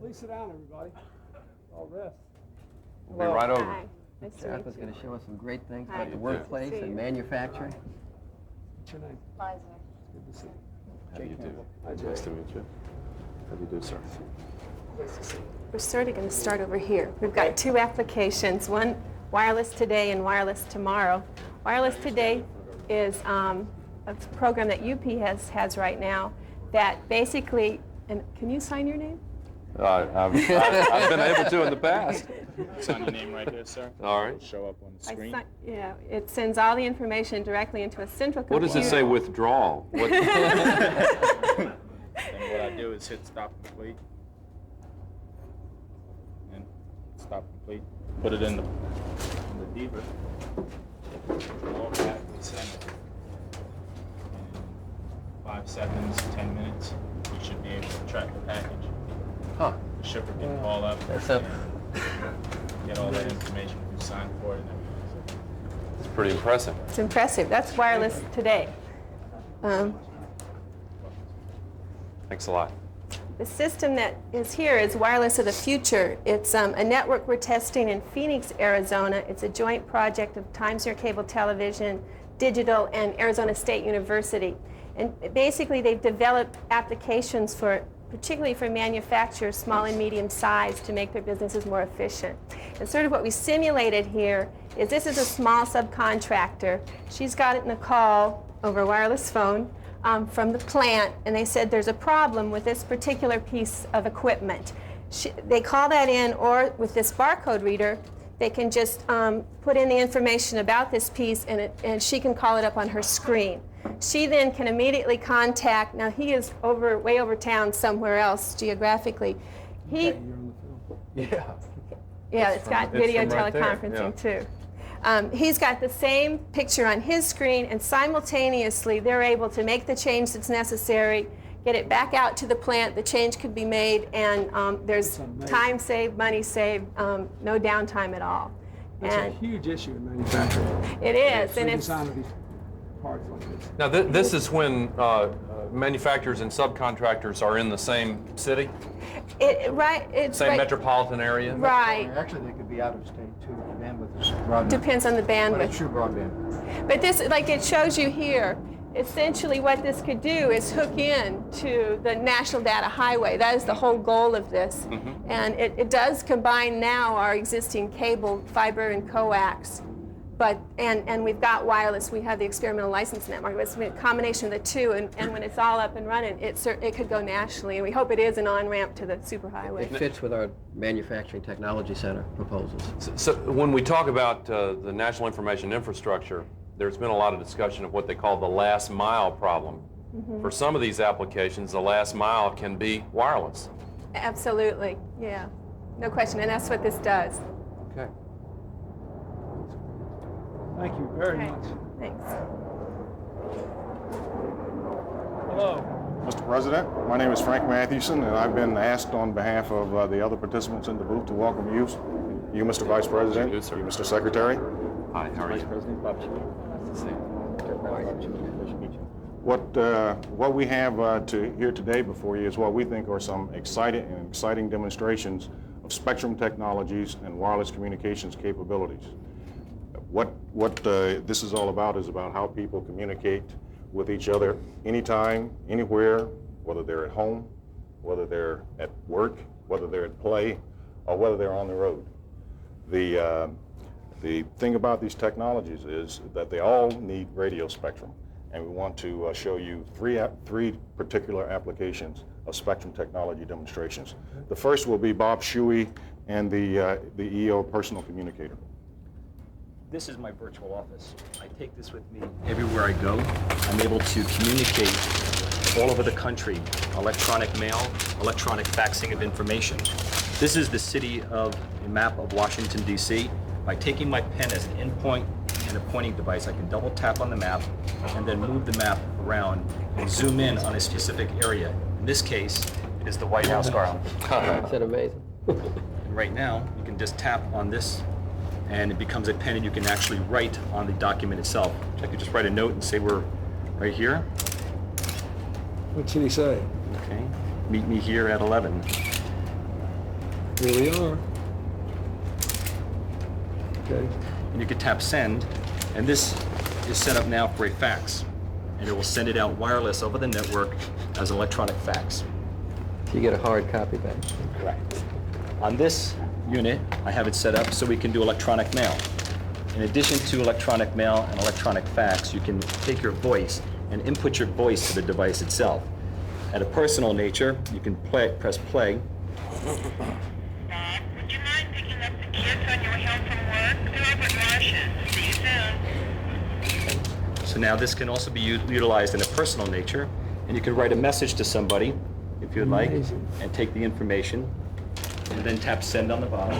Please sit down, everybody. All rest. We'll be right over. Hi. Nice to meet Jeff is you. going to show us some great things Hi. about the Good workplace to see and you. manufacturing. What's your name? Liza. Good to see you. How do you do? Hi, Jay. Nice to meet you. How do you do, sir? We're sort of going to start over here. We've got two applications, one wireless today and wireless tomorrow. Wireless today is a program that UP has right now that basically, and can you sign your name? I've been able to in the past. Sign your name right there, sir. All right. It'll show up on the screen. Yeah, it sends all the information directly into a central computer. What does it say withdrawal? What? Then what I do is hit stop complete. And stop complete. Put it in the deeper. Automatically send it. In 5 seconds, 10 minutes, you should be able to track the package. Huh. The shipper can call up That's up. and get all that information, you sign for it and everything. It's pretty impressive. It's impressive. That's wireless today. Thanks a lot. The system that is here is wireless of the future. It's a network we're testing in Phoenix, Arizona. It's a joint project of Times Near Cable Television, Digital, and Arizona State University. And basically, they've developed applications for, particularly for manufacturers, small and medium size, to make their businesses more efficient. And sort of what we simulated here is this is a small subcontractor. She's gotten a call over a wireless phone from the plant, and they said there's a problem with this particular piece of equipment. They call that in, or with this barcode reader, they can just put in the information about this piece, and she can call it up on her screen. She then can immediately contact, now he is way over town somewhere else geographically. Okay, you're on the film. Yeah, it's got video from right there, teleconferencing too. He's got the same picture on his screen, and simultaneously they're able to make the change that's necessary, get it back out to the plant, the change could be made, and there's time saved, money saved, no downtime at all. It's a And huge issue in manufacturing. it is, and it's, Redesign of these parts like this. Now, this is when manufacturers and subcontractors are in the same city, it's same right, metropolitan area? right. Actually, they could be out of state too. The bandwidth is broadband. Depends on the But bandwidth. it's true broadband. But this, like it shows you here, essentially what this could do is hook in to the National Data Highway. That is the whole goal of this. And it does combine now our existing cable, fiber, and coax. But, and we've got wireless, we have the experimental license in that market. It's a combination of the two, and when it's all up and running, it could go nationally, and we hope it is an on-ramp to the superhighway. It fits with our Manufacturing Technology Center proposals. So when we talk about the National Information Infrastructure, there's been a lot of discussion of what they call the last mile problem. For some of these applications, the last mile can be wireless. Absolutely, yeah. No question, and that's what this does. Okay. Thank you very Okay, much. thanks. Hello. Mr. President, my name is Frank Matthewson, and I've been asked on behalf of the other participants in the booth to welcome you, Mr. Vice President, You, sir. you, Mr. Secretary. Hi, how are you? President Bob Schmidt. Nice to see you. What we have here today before you is what we think are some exciting demonstrations of spectrum technologies and wireless communications capabilities. What this is all about is about how people communicate with each other anytime, anywhere, whether they're at home, whether they're at work, whether they're at play, or whether they're on the road. The thing about these technologies is that they all need radio spectrum, and we want to show you three particular applications of spectrum technology demonstrations. The first will be Bob Shuey and the EO personal communicator. This is my virtual office. I take this with me everywhere I go. I'm able to communicate all over the country, electronic mail, electronic faxing of information. This is the city of a map of Washington, D.C. By taking my pen as an endpoint and a pointing device, I can double tap on the map and then move the map around and zoom in on a specific area. In this case, it is the White House garden. Isn't that amazing? And right now, you can just tap on this and it becomes a pen and you can actually write on the document itself. I could just write a note and say we're right here. What should he say? Okay. Meet me here at 11. Here we are. Okay. And you can tap send, and this is set up now for a fax. And it will send it out wireless over the network as an electronic fax. You get a hard copy back. Correct. On this unit, I have it set up so we can do electronic mail. In addition to electronic mail and electronic fax, you can take your voice and input your voice to the device itself. At a personal nature, you can press play. Bob, would you mind picking up the kids on your way home from work? They're over at Martian. See you soon. So now this can also be utilized in a personal nature, and you can write a message to somebody, if you'd like, and take the information, and then tap send on the bottom.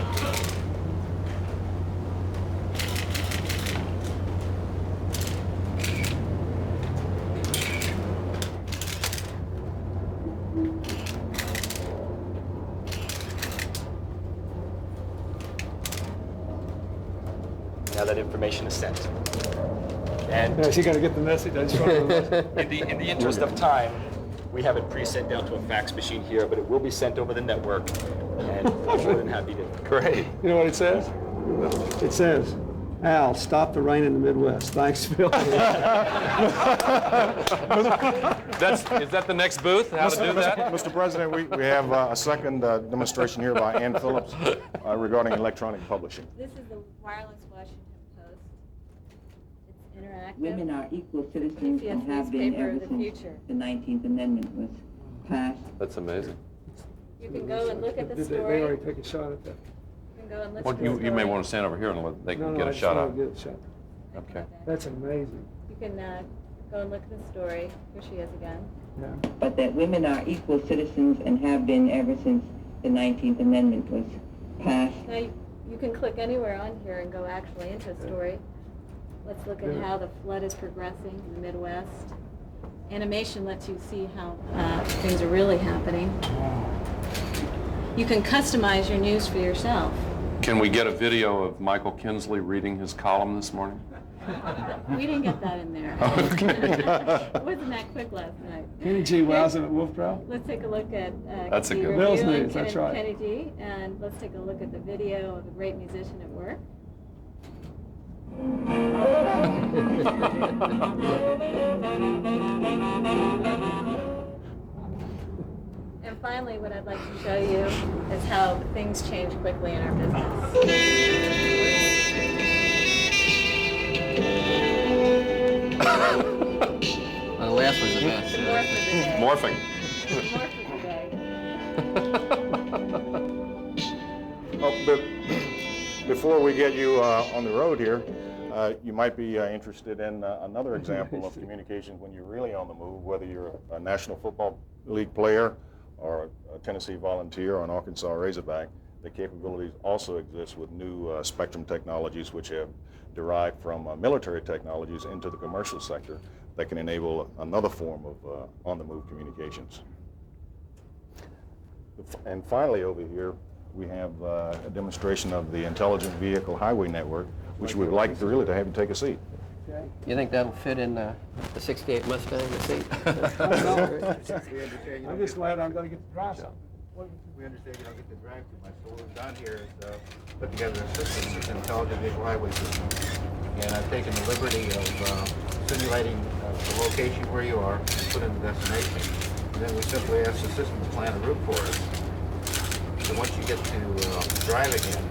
Now that information is sent. And Yeah, she got to get the message. I just wanted to in the interest of time, we have it pre-sent down to a fax machine here, but it will be sent over the network, and I'm more than happy to. Great. You know what it says? It says, Al, stop the rain in the Midwest. Thanks, Phil. Is that the next booth? How to do that? Mr. President, we have a second demonstration here by Ann Phillips regarding electronic publishing. This is the wireless Washington Post. It's interactive. Women are equal citizens and PCS have been newspaper ever of the since future. the 19th Amendment was passed. That's amazing. You can go and look at the They story. already took a shot at that. You can go and look Well, at the you story. may want to stand over here and they No, can no, get I a just shot wanted up. to get a shot. Okay. That's amazing. You can go and look at the story. Here she is again. Yeah. But that women are equal citizens and have been ever since the 19th Amendment was passed. Now you can click anywhere on here and go actually into a story. Let's look at how the flood is progressing in the Midwest. Animation lets you see how things are really happening. You can customize your news for yourself. Can we get a video of Michael Kinsley reading his column this morning? We didn't get that in there. Okay. It wasn't that quick last night. Kenny G. Wowsin at Wolf Brow. Let's take a look at That's a the good review Bill's on news, that's right. Kenny G, and let's take a look at the video of a great musician at work. And finally, what I'd like to show you is how things change quickly in our business. The laugh was the best. The morph of the day. Morphing. The morph of the day. Oh, but before we get you on the road here, you might be interested in another example of communication when you're really on the move, whether you're a National Football League player or a Tennessee Volunteer or an Arkansas Razorback. The capabilities also exist with new spectrum technologies which have derived from military technologies into the commercial sector that can enable another form of on-the-move communications. And finally over here, we have a demonstration of the Intelligent Vehicle Highway Network, which we'd like to really to have you take a seat. You think that'll fit in the 68 Mustang, the seat? I'm just glad I'm going to get to drive something. We understand you don't get to drive too much, so what we've done here is put together a system, it's an intelligent vehicle highway system. And I've taken the liberty of simulating the location where you are and put in the destination. And then we simply ask the system to plan a route for us. So once you get to drive again,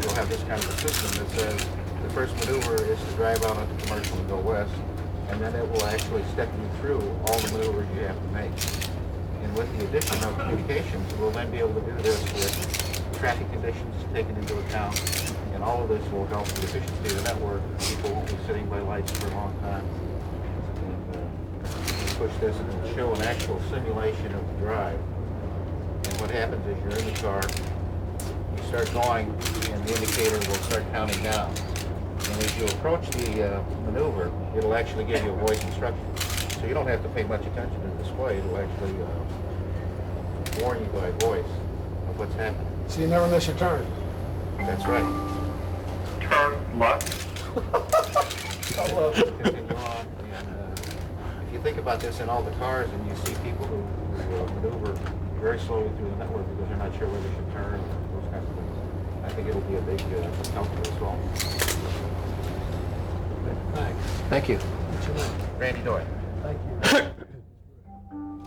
you'll have this kind of a system that says the first maneuver is to drive out onto commercial and go west, and then it will actually step you through all the maneuvers you have to make. And with the addition of communications, we'll then be able to do this with traffic conditions taken into account, and all of this will help the efficiency of the network. People won't be sitting by lights for a long time. And push this and it'll show an actual simulation of the drive. And what happens is you're in the car, you start going, and the indicator will start counting down. And as you approach the maneuver, it'll actually give you a voice instruction. So you don't have to pay much attention to the display. It'll actually warn you by voice of what's happening. So you never miss your turn. That's right. Turn left. Continue on. And if you think about this in all the cars, and you see people who maneuver very slowly through the network because they're not sure where they should turn, those kind think it'll be a big help as well. Thanks. Thank you. Randy Doyle. Thank you.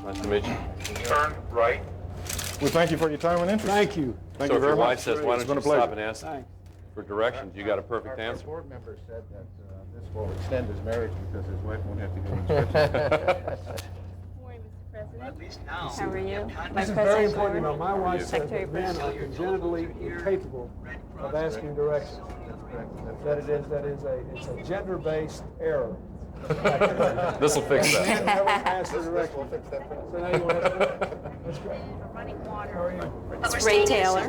Nice to meet you. Turn right. We thank you for your time and interest. Thank you. Thank So you if very your wife much. says, why It's don't been you a stop pleasure. and ask Thanks. for directions, you got a perfect Our answer. board member said that this will extend his marriage because his wife won't have to go inspection. At least now. How are you? This is very important. You know, my wife says Secretary that men are congenitally incapable of asking directions. That it's a gender-based error. This will fix that. Never ask for directions. So now you want to That's great. How are you? It's Ray Taylor.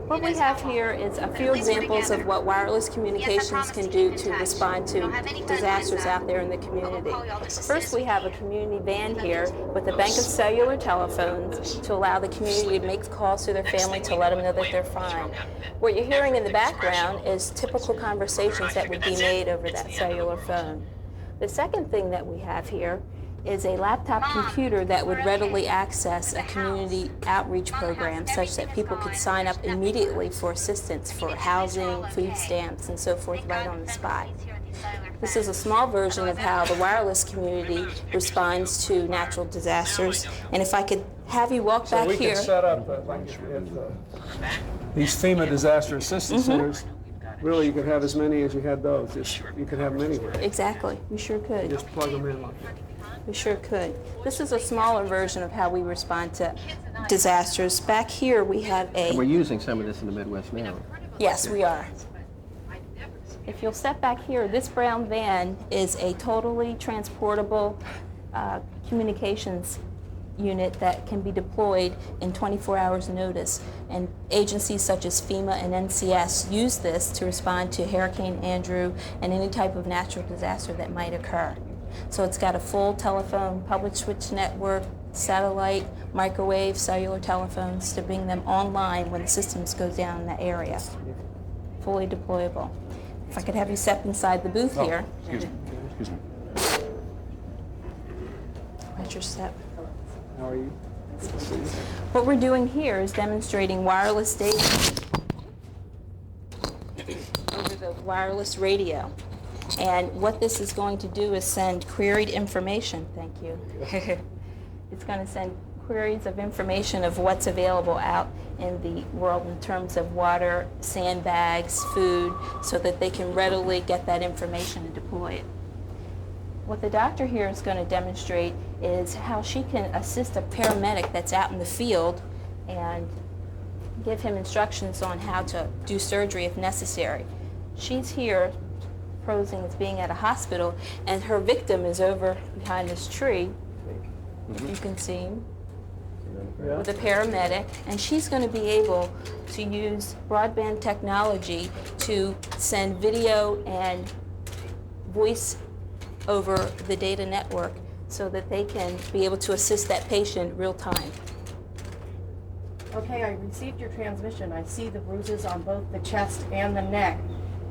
What we have here is a few examples of what wireless communications can do to respond to disasters out there in the community. First, we have a community van here with a bank of cellular telephones to allow the community to make calls to their family to let them know that they're fine. What you're hearing in the background is typical conversations that would be made over that cellular phone. The second thing that we have here is a laptop computer that would readily access a community outreach program such that people could sign up immediately for assistance for housing, food stamps, and so forth right on the spot. This is a small version of how the wireless community responds to natural disasters. And if I could have you walk back we here. can set up these FEMA disaster assistance centers. Really, you could have as many as you had those. You could have them anywhere. Exactly, we sure could. Just plug them in like that. We sure could. This is a smaller version of how we respond to disasters. Back here we have And we're a, using some of this in the Midwest now. yes, we are. If you'll step back here, this brown van is a totally transportable communications unit that can be deployed in 24 hours notice. And agencies such as FEMA and NCS use this to respond to Hurricane Andrew and any type of natural disaster that might occur. So it's got a full telephone, public switch network, satellite, microwave, cellular telephones to bring them online when the systems go down in that area. Fully deployable. If I could have you step inside the booth here. Excuse me. Watch your step. How are you? What we're doing here is demonstrating wireless data over the wireless radio. And what this is going to do is send queried information. Thank you. It's going to send queries of information of what's available out in the world in terms of water, sandbags, food, so that they can readily get that information and deploy it. What the doctor here is going to demonstrate is how she can assist a paramedic that's out in the field and give him instructions on how to do surgery if necessary. She's here posing as being at a hospital, and her victim is over behind this tree, if you can see him, with a paramedic, and she's going to be able to use broadband technology to send video and voice over the data network so that they can be able to assist that patient real time. Okay, I received your transmission. I see the bruises on both the chest and the neck.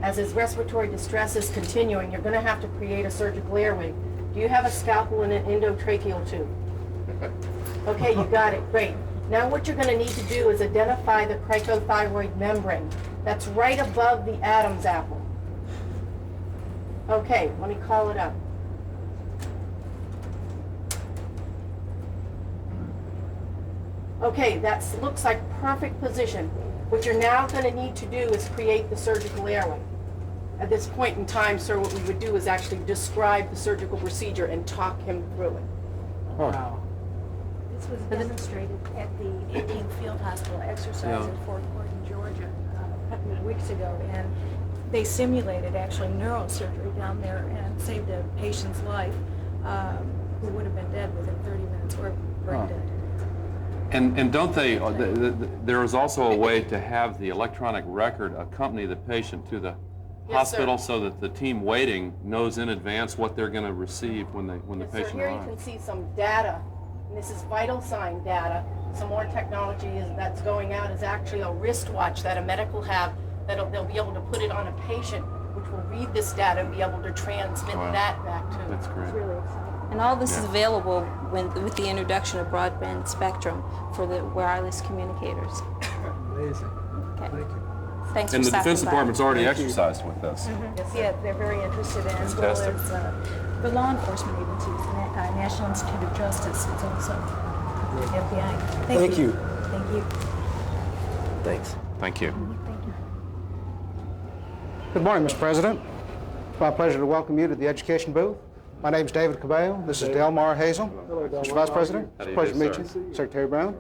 As his respiratory distress is continuing, you're going to have to create a surgical airway. Do you have a scalpel and an endotracheal tube? Okay, you got it. Great. Now what you're going to need to do is identify the cricothyroid membrane. That's right above the Adam's apple. Okay, let me call it up. Okay, that looks like perfect position. What you're now going to need to do is create the surgical airway. At this point in time, sir, what we would do is actually describe the surgical procedure and talk him through it. Wow. This was demonstrated at the 18th Field Hospital exercise in Fort Gordon, Georgia, a couple of weeks ago, and they simulated actually neurosurgery down there and saved a patient's life who would have been dead within 30 minutes or brain dead. And don't they, there is also a way to have the electronic record accompany the patient to the hospital so that the team waiting knows in advance what they're going to receive when the patient Here you arrives. can see some data, and this is vital sign data. Some more technology that's going out is actually a wristwatch that a medic will have that they'll be able to put it on a patient, which will read this data and be able to transmit that back to them. That's great. It's really exciting. And all this is available with the introduction of broadband spectrum for the wireless communicators. Amazing. Okay. Thank you. Thanks And for the Defense stopping by. Department's already exercised with this. Yeah, they're very interested in it. As well Fantastic. as the law enforcement agencies, the National Institute of Justice is also the FBI. Thank you. Thank you. Thanks. Thank you. Thank you. Good morning, Mr. President. It's my pleasure to welcome you to the education booth. My name is David Cabello. This is Delmar Hazel. Hello, Delmar. Mr. Vice President, How it's do a you pleasure do, to meet sir? you. Secretary Brown.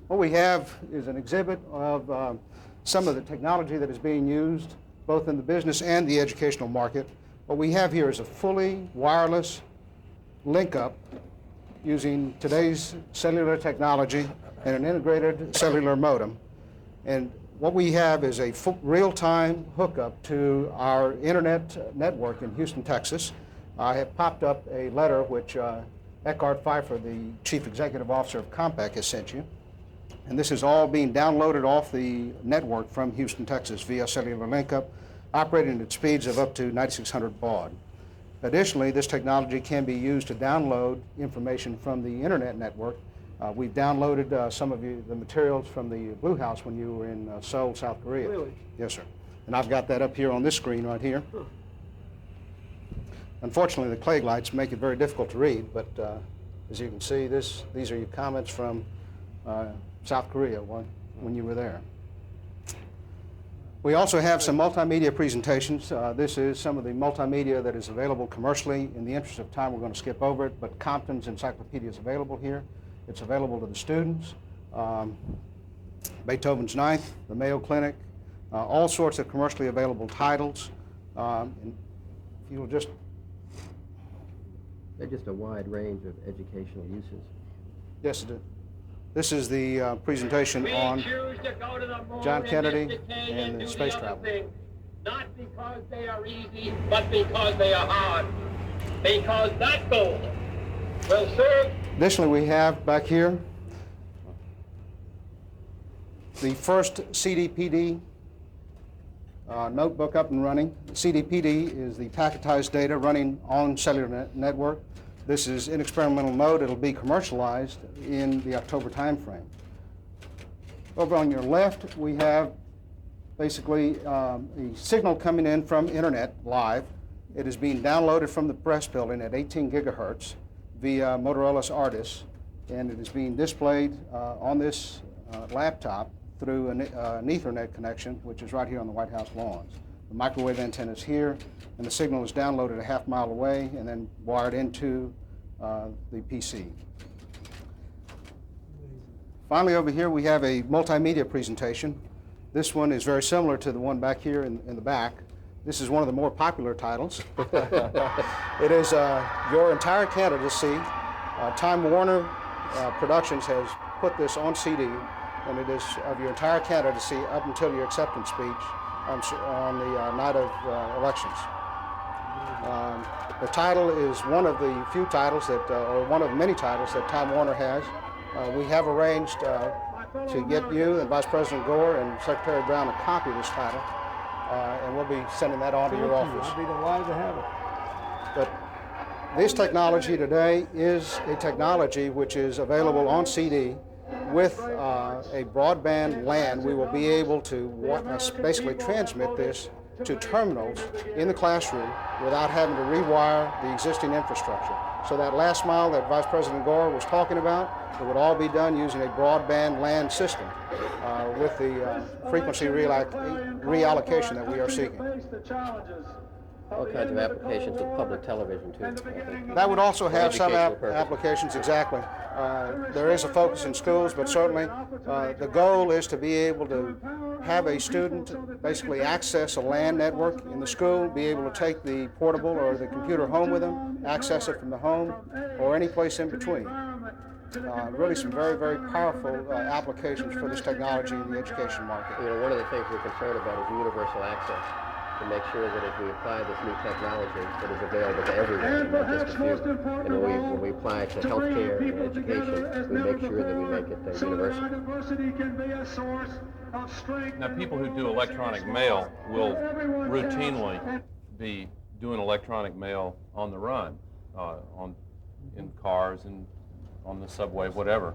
What we have is an exhibit of some of the technology that is being used both in the business and the educational market. What we have here is a fully wireless link-up using today's cellular technology and an integrated cellular modem. And what we have is a real-time hookup to our internet network in Houston, Texas. I have popped up a letter which Eckhart Pfeiffer, the Chief Executive Officer of Compaq, has sent you. And this is all being downloaded off the network from Houston, Texas via cellular link-up, operating at speeds of up to 9600 baud. Additionally, this technology can be used to download information from the internet network. We've downloaded some of the materials from the Blue House when you were in Seoul, South Korea. Really? Yes, sir. And I've got that up here on this screen right here. Unfortunately, the Klieg lights make it very difficult to read, but as you can see, these are your comments from South Korea when you were there. We also have some multimedia presentations. This is some of the multimedia that is available commercially. In the interest of time, we're going to skip over it, but Compton's encyclopedia is available here. It's available to the students. Beethoven's Ninth, the Mayo Clinic, all sorts of commercially available titles. And if you will just... They're just a wide range of educational uses. Yes, it is. This is the presentation on John Kennedy and the space travel. Not because they are easy, but because they are hard. Because that goal will serve. Additionally, we have back here the first CDPD notebook up and running. CDPD is the packetized data running on cellular network. This is in experimental mode. It'll be commercialized in the October timeframe. Over on your left, we have basically a signal coming in from internet live. It is being downloaded from the press building at 18 gigahertz via Motorola's Artis, and it is being displayed on this laptop through an Ethernet connection, which is right here on the White House lawns. The microwave antenna is here, and the signal is downloaded a half mile away and then wired into the PC. Finally, over here we have a multimedia presentation. This one is very similar to the one back here in the back. This is one of the more popular titles. It is Your Entire Candidacy. Time Warner Productions has put this on CD, and it is of your entire candidacy up until your acceptance speech on the night of elections. The title is one of the few titles that, or one of many titles that Time Warner has. We have arranged to get you and Vice President Gore and Secretary Brown a copy of this title, and we'll be sending that on to your office. I'd be delighted to have it. But this technology today is a technology which is available on CD. With a broadband LAN, we will be able to basically transmit this to terminals in the classroom without having to rewire the existing infrastructure. So that last mile that Vice President Gore was talking about, it would all be done using a broadband LAN system with the frequency reallocation that we are seeking. All kinds of applications with public television, too. That would also have some educational applications, exactly. There is a focus in schools, but certainly the goal is to be able to have a student basically access a LAN network in the school, be able to take the portable or the computer home with them, access it from the home, or any place in between. Really some very, very powerful applications for this technology in the education market. You know, one of the things we're concerned about is universal access, to make sure that as we apply this new technology, it is available to everyone, not just a few. And when we apply it to healthcare and education, we make sure that we make it universal. Now, people who do electronic mail will routinely be doing electronic mail on the run, in cars and on the subway, whatever.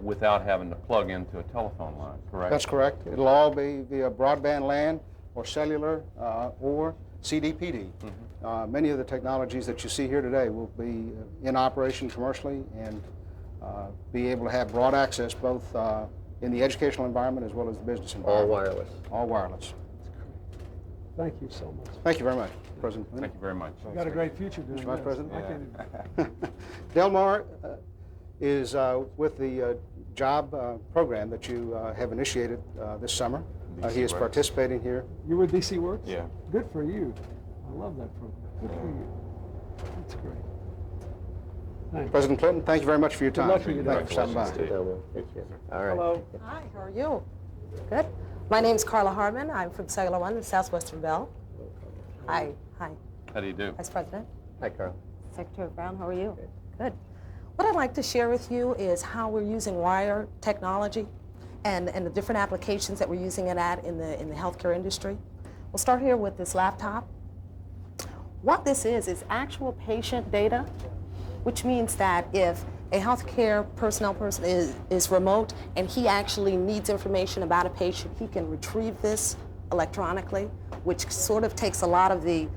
without having to plug into a telephone line, correct? That's correct. It'll all be via broadband LAN or cellular or CDPD. Many of the technologies that you see here today will be in operation commercially and be able to have broad access both in the educational environment as well as the business environment. All wireless. All wireless. Thank you so much. Thank you very much, President. Thank you very much. You got a great future doing Mr. Vice this. President. I can't even- Delmar is with the job program that you have initiated this summer. He is participating here. You with DC Works? Yeah. Good for you. I love that program. Good for you. That's great. Thanks. President Clinton, thank you very much for your time. luck to you, Thank you for stopping by. Thank you. All right. Hello. Hi, how are you? Good. My name's Carla Harmon. I'm from Cellular One in Southwestern Bell. Hi. Hi. How do you do? Vice President. Hi, Carl. Secretary Brown, how are you? Good. What I'd like to share with you is how we're using wire technology and the different applications that we're using it at in the healthcare industry. We'll start here with this laptop. What this is actual patient data, which means that if a healthcare personnel person is remote and he actually needs information about a patient, he can retrieve this electronically, which sort of takes a lot of the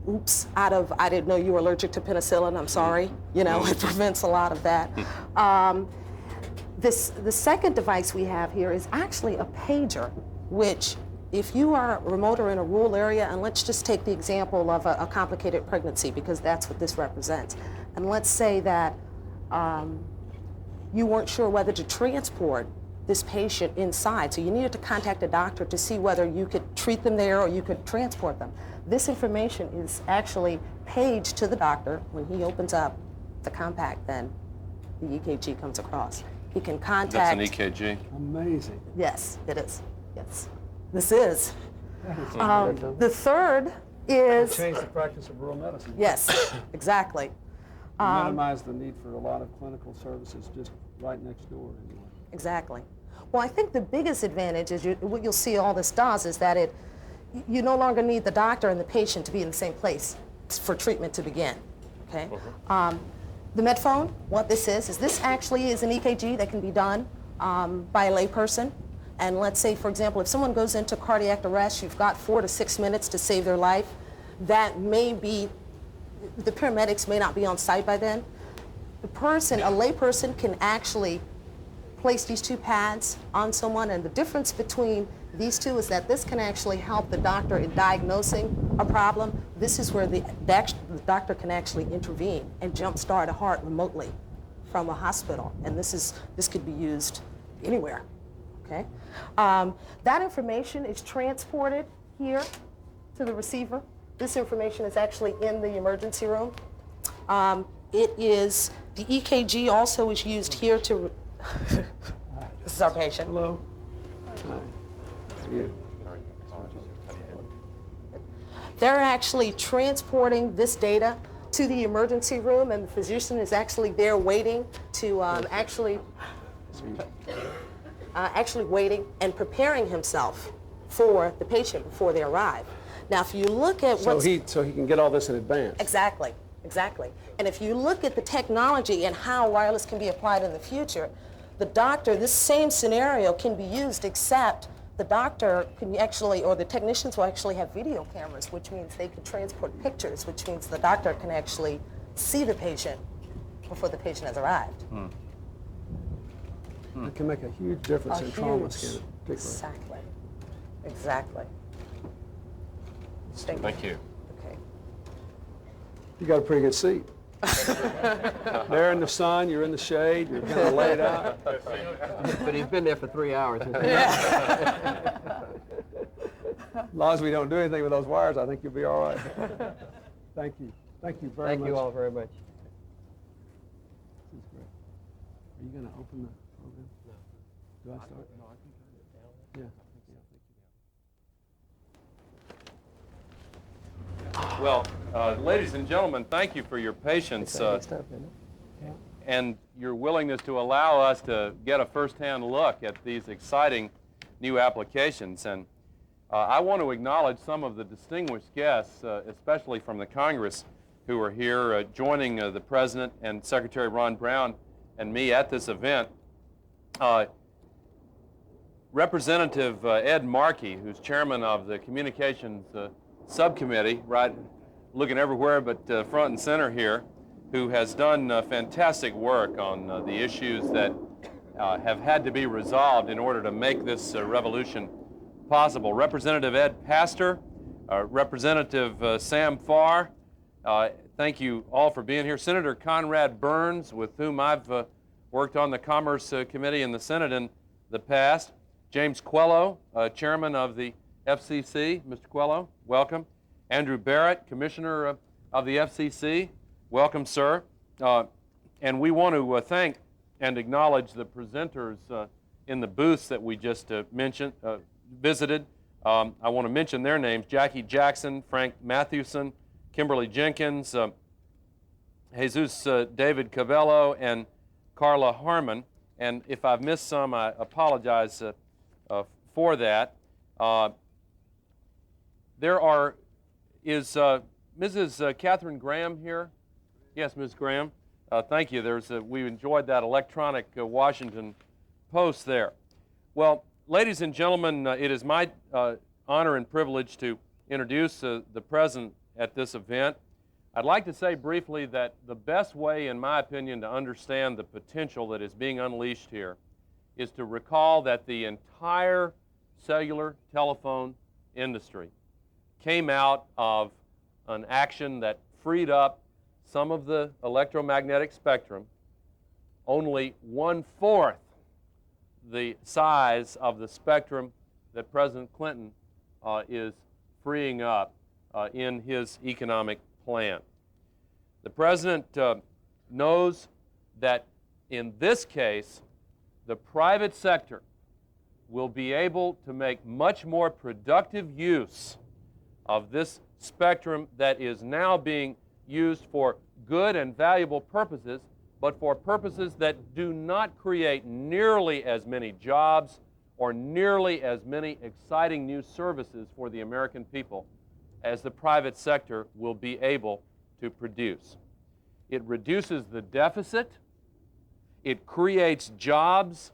oops out of, I didn't know you were allergic to penicillin, I'm sorry. You know, it prevents a lot of that. The second device we have here is actually a pager, which if you are remote or in a rural area, and let's just take the example of a complicated pregnancy because that's what this represents. And let's say that you weren't sure whether to transport this patient inside, so you needed to contact a doctor to see whether you could treat them there or you could transport them. This information is actually paged to the doctor. When he opens up the compact, then the EKG comes across. He can contact... That's an EKG? Amazing. Yes, it is. Yes. This is. That The third is... Change the practice of rural medicine. Yes, exactly. Minimize the need for a lot of clinical services just right next door. Anyway. Exactly. Well, I think the biggest advantage is what you'll see all this does is that you no longer need the doctor and the patient to be in the same place for treatment to begin. Okay. The Medphone, what this is this actually is an EKG that can be done by a layperson. And let's say, for example, if someone goes into cardiac arrest, you've got 4 to 6 minutes to save their life. That may be, the paramedics may not be on site by then. The person, a layperson, can actually place these two pads on someone, and the difference between these two is that this can actually help the doctor in diagnosing a problem. This is where the doctor can actually intervene and jumpstart a heart remotely from a hospital, and this could be used anywhere. Okay, that information is transported here to the receiver. This information is actually in the emergency room. The EKG also is used here to. This is our patient. Hello. They're actually transporting this data to the emergency room, and the physician is actually there waiting to actually waiting and preparing himself for the patient before they arrive. Now, if you look at so he can get all this in advance. Exactly. And if you look at the technology and how wireless can be applied in the future, the doctor, this same scenario can be used, except the doctor can actually, or the technicians will actually have video cameras, which means they can transport pictures, which means the doctor can actually see the patient before the patient has arrived. It can make a huge difference in trauma scanning, particularly. Exactly. Thank you. Okay. You got a pretty good seat. They're in the sun, you're in the shade, you're kind of laid out. But he's been there for 3 hours. As long as we don't do anything with those wires, I think you'll be all right. Thank you. Thank you very much. Thank you all very much. This is great. Are you going to open the program? No. Do I start? No, I think I did. Yeah. Well, ladies and gentlemen, thank you for your patience and your willingness to allow us to get a first-hand look at these exciting new applications. And I want to acknowledge some of the distinguished guests, especially from the Congress, who are here joining the President and Secretary Ron Brown and me at this event. Representative Ed Markey, who's chairman of the Communications Subcommittee, right, looking everywhere but front and center here, who has done fantastic work on the issues that have had to be resolved in order to make this revolution possible. Representative Ed Pastor, Representative Sam Farr, thank you all for being here. Senator Conrad Burns, with whom I've worked on the Commerce Committee in the Senate in the past. James Quello, chairman of the FCC. Mr. Quello, welcome. Andrew Barrett, commissioner of the FCC. Welcome, sir. And we want to thank and acknowledge the presenters in the booths that we just visited. I want to mention their names: Jackie Jackson, Frank Mathewson, Kimberly Jenkins, Jesus David Cavello, and Carla Harmon. And if I've missed some, I apologize for that. Is Mrs. Catherine Graham here? Yes, Ms. Graham. Thank you. We enjoyed that electronic Washington Post there. Well, ladies and gentlemen, it is my honor and privilege to introduce the President at this event. I'd like to say briefly that the best way, in my opinion, to understand the potential that is being unleashed here is to recall that the entire cellular telephone industry came out of an action that freed up some of the electromagnetic spectrum, only 1/4 the size of the spectrum that President Clinton is freeing up in his economic plan. The President knows that in this case, the private sector will be able to make much more productive use of this spectrum that is now being used for good and valuable purposes, but for purposes that do not create nearly as many jobs or nearly as many exciting new services for the American people as the private sector will be able to produce. It reduces the deficit, it creates jobs,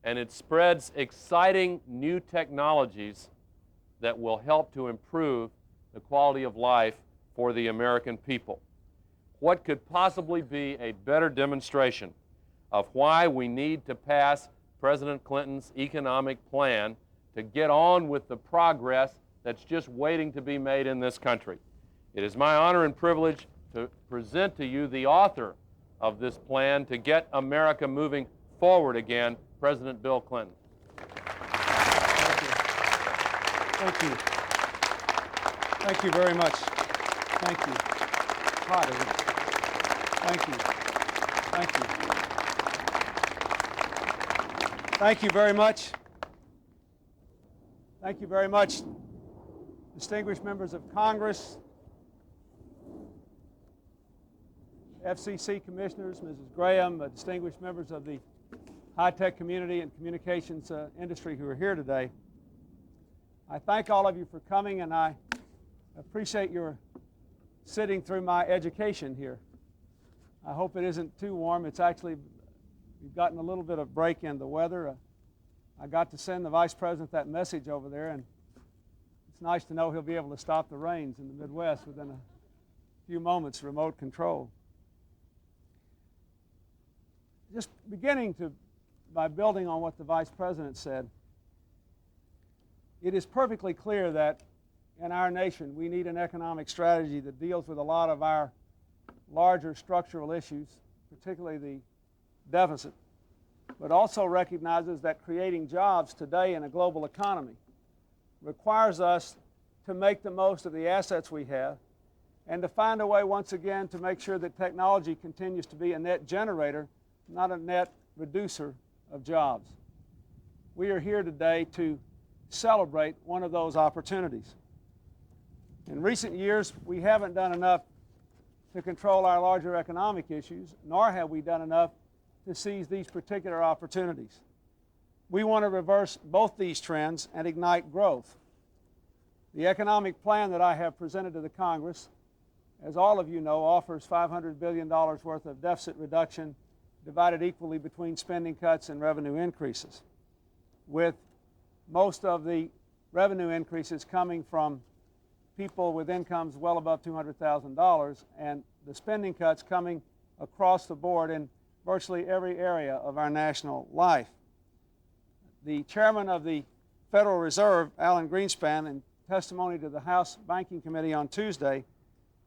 and it spreads exciting new technologies that will help to improve the quality of life for the American people. What could possibly be a better demonstration of why we need to pass President Clinton's economic plan to get on with the progress that's just waiting to be made in this country? It is my honor and privilege to present to you the author of this plan to get America moving forward again, President Bill Clinton. Thank you. Thank you very much. Thank you. Hot, isn't it? Thank you. Thank you. Thank you very much. Thank you very much, distinguished members of Congress, FCC commissioners, Mrs. Graham, distinguished members of the high-tech community and communications industry who are here today. I thank all of you for coming, and I appreciate your sitting through my education here. I hope it isn't too warm. It's actually, we've gotten a little bit of break in the weather. I got to send the Vice President that message over there, and it's nice to know he'll be able to stop the rains in the Midwest within a few moments, remote control. Just beginning by building on what the Vice President said, it is perfectly clear that in our nation we need an economic strategy that deals with a lot of our larger structural issues, particularly the deficit, but also recognizes that creating jobs today in a global economy requires us to make the most of the assets we have and to find a way once again to make sure that technology continues to be a net generator, not a net reducer of jobs. We are here today to celebrate one of those opportunities. In recent years, we haven't done enough to control our larger economic issues, nor have we done enough to seize these particular opportunities. We want to reverse both these trends and ignite growth. The economic plan that I have presented to the Congress, as all of you know, offers $500 billion worth of deficit reduction divided equally between spending cuts and revenue increases, with most of the revenue increases coming from people with incomes well above $200,000 and the spending cuts coming across the board in virtually every area of our national life. The chairman of the Federal Reserve, Alan Greenspan, in testimony to the House Banking Committee on Tuesday,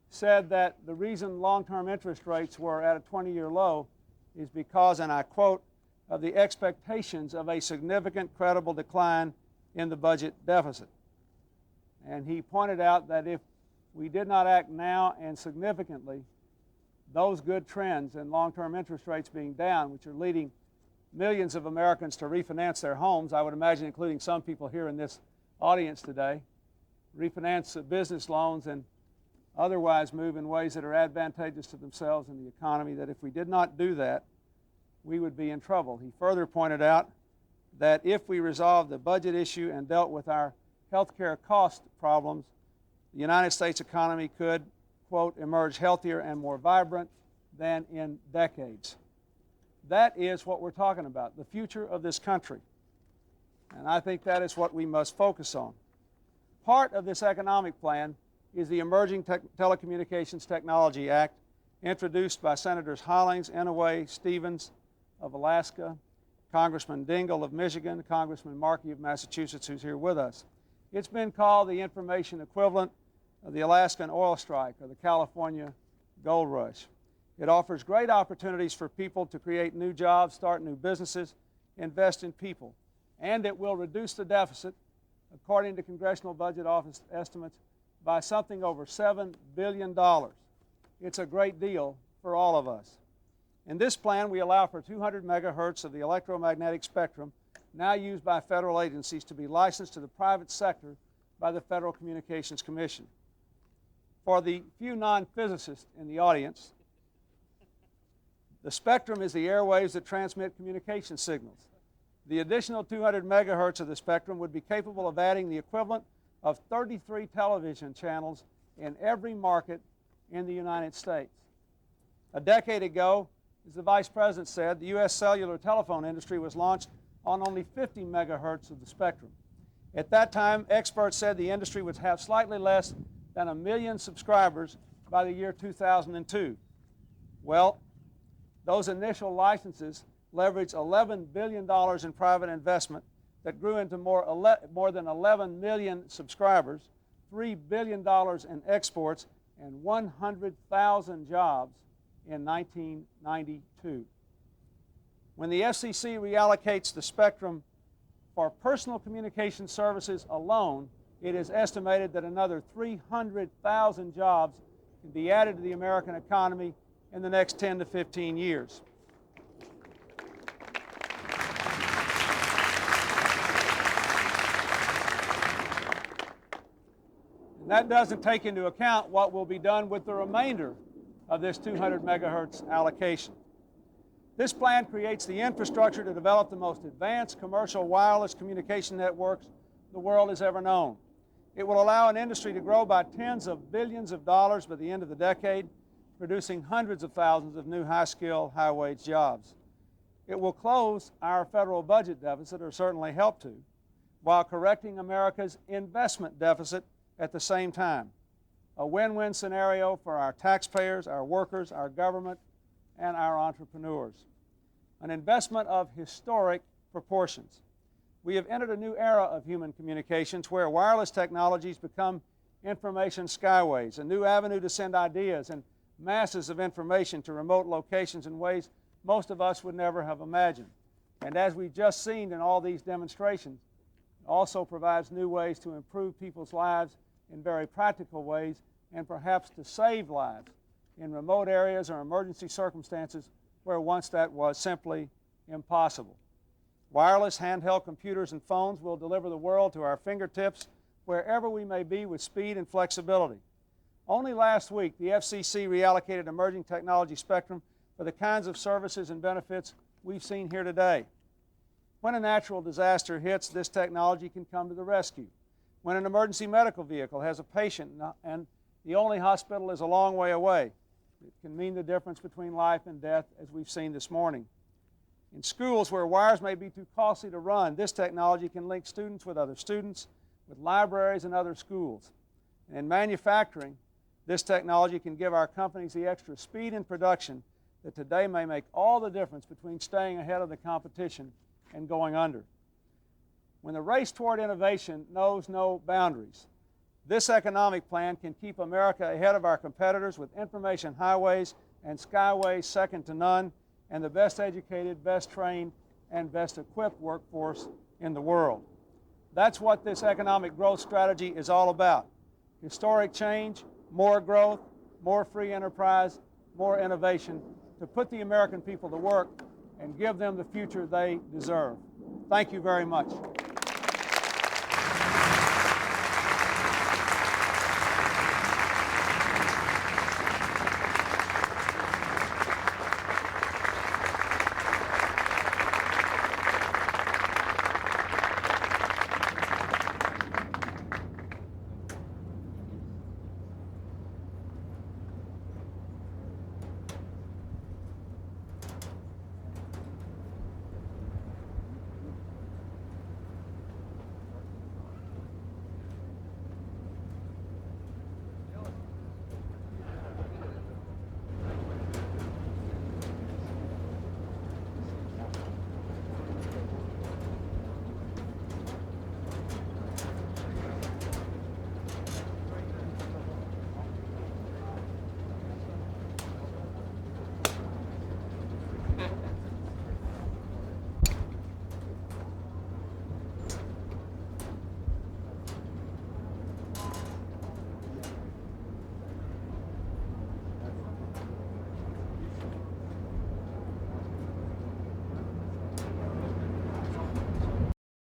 said that the reason long-term interest rates were at a 20-year low is because, and I quote, of the expectations of a significant credible decline in the budget deficit. And he pointed out that if we did not act now and significantly, those good trends in long-term interest rates being down, which are leading millions of Americans to refinance their homes, I would imagine including some people here in this audience today, refinance business loans and otherwise move in ways that are advantageous to themselves and the economy, that if we did not do that, we would be in trouble. He further pointed out that if we resolved the budget issue and dealt with our health care cost problems, the United States economy could, quote, emerge healthier and more vibrant than in decades. That is what we're talking about, the future of this country. And I think that is what we must focus on. Part of this economic plan is the Emerging Telecommunications Technology Act, introduced by Senators Hollings, Inouye, Stevens of Alaska, Congressman Dingell of Michigan, Congressman Markey of Massachusetts, who's here with us. It's been called the information equivalent of the Alaskan oil strike or the California gold rush. It offers great opportunities for people to create new jobs, start new businesses, invest in people, and it will reduce the deficit, according to Congressional Budget Office estimates, by something over $7 billion. It's a great deal for all of us. In this plan, we allow for 200 megahertz of the electromagnetic spectrum now used by federal agencies to be licensed to the private sector by the Federal Communications Commission. For the few non-physicists in the audience, the spectrum is the airwaves that transmit communication signals. The additional 200 megahertz of the spectrum would be capable of adding the equivalent of 33 television channels in every market in the United States. A decade ago, as the Vice President said, the U.S. cellular telephone industry was launched on only 50 megahertz of the spectrum. At that time, experts said the industry would have slightly less than 1 million subscribers by the year 2002. Well, those initial licenses leveraged $11 billion in private investment that grew into more than 11 million subscribers, $3 billion in exports, and 100,000 jobs in 1992. When the FCC reallocates the spectrum for personal communication services alone, it is estimated that another 300,000 jobs can be added to the American economy in the next 10 to 15 years. And that doesn't take into account what will be done with the remainder of this 200 megahertz allocation. This plan creates the infrastructure to develop the most advanced commercial wireless communication networks the world has ever known. It will allow an industry to grow by tens of billions of dollars by the end of the decade, producing hundreds of thousands of new high-skill, high-wage jobs. It will close our federal budget deficit, or certainly help to, while correcting America's investment deficit at the same time. A win-win scenario for our taxpayers, our workers, our government, and our entrepreneurs. An investment of historic proportions. We have entered a new era of human communications where wireless technologies become information skyways, a new avenue to send ideas and masses of information to remote locations in ways most of us would never have imagined. And as we've just seen in all these demonstrations, it also provides new ways to improve people's lives in very practical ways and perhaps to save lives in remote areas or emergency circumstances where once that was simply impossible. Wireless handheld computers and phones will deliver the world to our fingertips wherever we may be with speed and flexibility. Only last week, the FCC reallocated emerging technology spectrum for the kinds of services and benefits we've seen here today. When a natural disaster hits, this technology can come to the rescue. When an emergency medical vehicle has a patient and the only hospital is a long way away, It can mean the difference between life and death, as we've seen this morning. In schools where wires may be too costly to run, this technology can link students with other students, with libraries and other schools. And in manufacturing, this technology can give our companies the extra speed in production that today may make all the difference between staying ahead of the competition and going under. When the race toward innovation knows no boundaries, this economic plan can keep America ahead of our competitors with information highways and skyways second to none, and the best educated, best trained, and best equipped workforce in the world. That's what this economic growth strategy is all about. Historic change, more growth, more free enterprise, more innovation to put the American people to work and give them the future they deserve. Thank you very much.